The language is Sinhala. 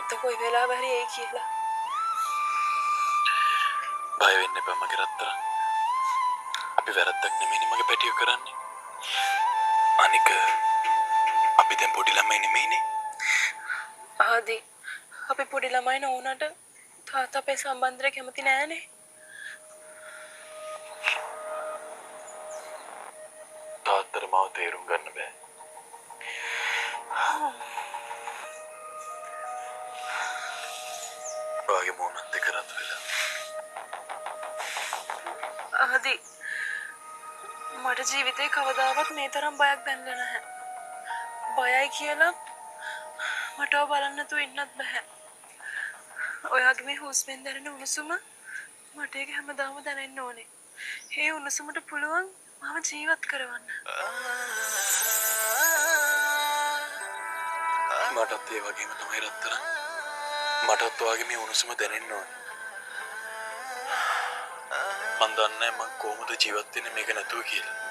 ඇත්ත කොයි වෙලාව හරි එයි කියලා. බය වෙන්න එපා මගේ රත්තරන්. අපි වැරද්දක් නෙමෙයිනේ මගේ පැටිය කරන්නේ. අනික අපි දැන් පොඩි ළමයි නෙමෙයිනේ. ආදී අපි පොඩි ළමයි නෝනට තාත්තා අපේ සම්බන්ධයට කැමති නෑනේ. තාත්තට මාව තේරුම් ගන්න බෑ. ඔයාගේ මොනත් එක රත් වෙලා. ආදී මට ජීවිතේ කවදාවත් මේ තරම් බයක් දැනලා නැහැ. බයයි කියලා මට ඔය බලන්න නැතුව ඉන්නත් බෑ. ඔයාගේ මේ හුස්මෙන් දැනෙන උණුසුම මට ඒක හැමදාම දැනෙන්න ඕනේ. ඒ උණුසුමට පුළුවන් මම ජීවත් කරවන්න. මටත් ඒ වගේම තමයි රත්තරන්. මටත් ඔයාගේ මේ උණුසුම දැනෙන්න ඕනේ. මන් දන්නේ මං කොහොමද ජීවත් වෙන්නේ මේක නැතුව කියලා.